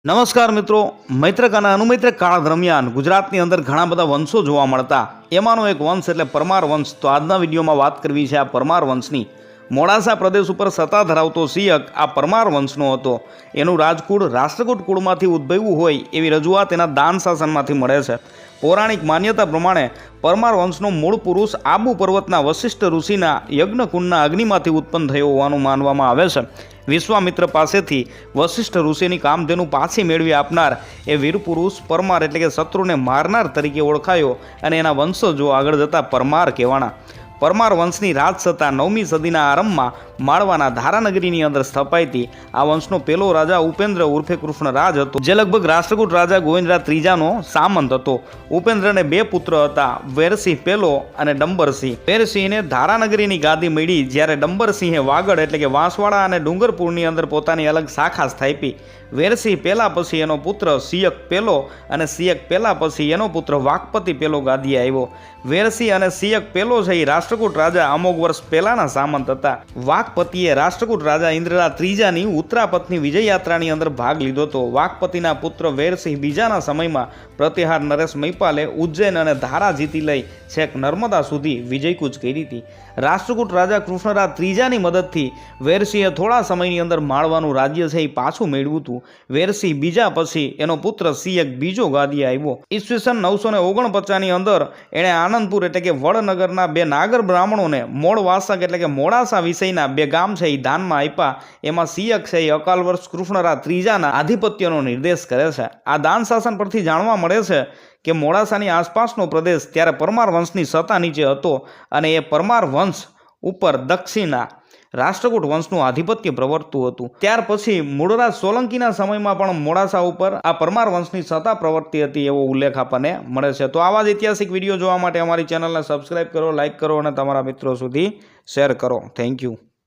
નમસ્કાર મિત્રો, મૈત્રક અને અનુમૈત્રક કાળ દરમિયાન ગુજરાતની અંદર ઘણા બધા વંશો જોવા મળતા. એમાંનો એક વંશ એટલે પરમાર વંશ. તો આજના વિડીયોમાં વાત કરવી છે આ પરમાર વંશની. મોડાસા પ્રદેશ ઉપર સત્તા ધરાવતો સિંહક આ પરમાર વંશનો હતો. એનું રાજકુળ રાષ્ટ્રકૂટ કુળમાંથી ઉદ્ભવ્યું હોય એવી રજૂઆત એના દાન શાસનમાંથી મળે છે. પૌરાણિક માન્યતા પ્રમાણે પરમાર વંશનો મૂળ પુરુષ આબુ પર્વતના વશિષ્ઠ ઋષિના યજ્ઞકુંડના અગ્નિમાંથી ઉત્પન્ન થયો હોવાનું માનવામાં આવે છે. વિશ્વામિત્ર પાસેથી વશિષ્ઠ ઋષિની કામધેનુ પાછી મેળવી આપનાર એ વીરપુરુષ પરમાર એટલે કે શત્રુને મારનાર તરીકે ઓળખાયો અને એના વંશજો આગળ જતા પરમાર કહેવાના. પરમાર વંશની રાજસત્તા 9મી સદીના આરંભમાં માળવાના ધારાનગરીની અંદર સ્થપાઈ. આ વંશનો પહેલો રાજા ઉપેન્દ્ર ઉર્ફે કૃષ્ણરાજ હતો, જે લગભગ રાષ્ટ્રકૂટ રાજા ગોવિંદરાજ ત્રીજાનો સામંત હતો. ઉપેન્દ્રને 2 પુત્ર હતા, વેરસિંહ પહેલો અને ડંબરસિંહ. વેરસિંહને ધારાનગરીની ગાદી મળી, જ્યારે ડંબરસિંહે વાગડ એટલે કે વાંસવાડા અને ડુંગરપુરની અંદર પોતાની અલગ શાખા સ્થાપી. વેરસિંહ પહેલા પછી એનો પુત્ર સિયક પહેલો અને સિયક પહેલા પછી એનો પુત્ર વાકપતિ પહેલો ગાદીએ આવ્યો. વેરસિંહ અને સિયક પહેલો છે એ રાષ્ટ્રકૂટ રાજા અમોઘ વર્ષ પહેલાના સામંત હતા. વાકપતિએ રાષ્ટ્રકૂટ રાજા ઇન્દ્રલાલ ત્રીજાની ઉત્તરાપથની વિજય યાત્રાની અંદર ભાગ લીધો હતો. વાકપતિના પુત્ર વેરસિંહ બીજાના સમયમાં પ્રતિહાર નરેશ મૈપાલે ઉજ્જૈન અને ધારા જીતી લઈ છેક નર્મદા સુધી વિજયકૂચ કરી હતી. રાષ્ટ્રકૂટ રાજા કૃષ્ણરાજ ત્રીજાની મદદથી વેરસિંહે થોડા સમયની અંદર માળવાનું રાજ્ય છે એ પાછું મેળવ્યું હતું. વેરસિંહ બીજા પછી એનો પુત્ર સિયક બીજો ગાદીએ આવ્યો. ઈસવીસન 949ની અંદર એણે આનંદપુર એટલે કે વડનગરના 2 નાગર બ્રાહ્મણોને મોડવાસક એટલે કે મોડાસા વિષયના 2 ગામ છે એ દાનમાં આપ્યા. એમાં સિયક છે એ અકાલ વર્ષ કૃષ્ણરાજ ત્રીજાના આધિપત્યનો નિર્દેશ કરે છે. આ દાન શાસન પરથી જાણવા મળે છે કે મોડાસાની આસપાસનો પ્રદેશ ત્યારે પરમાર વંશની સત્તા નીચે હતો અને એ પરમાર વંશ ઉપર દક્ષિણના રાષ્ટ્રકૂટ વંશનું આધિપત્ય પ્રવર્તતું હતું. ત્યાર પછી મૂળરાજ સોલંકીના સમયમાં પણ મોડાસા ઉપર આ પરમાર વંશની સત્તા પ્રવર્તી હતી એવો ઉલ્લેખ આપણને મળે છે. તો આવા જ ઐતિહાસિક વિડીયો જોવા માટે અમારી ચેનલને સબસ્ક્રાઈબ કરો, લાઇક કરો અને તમારા મિત્રો સુધી શેર કરો. Thank you.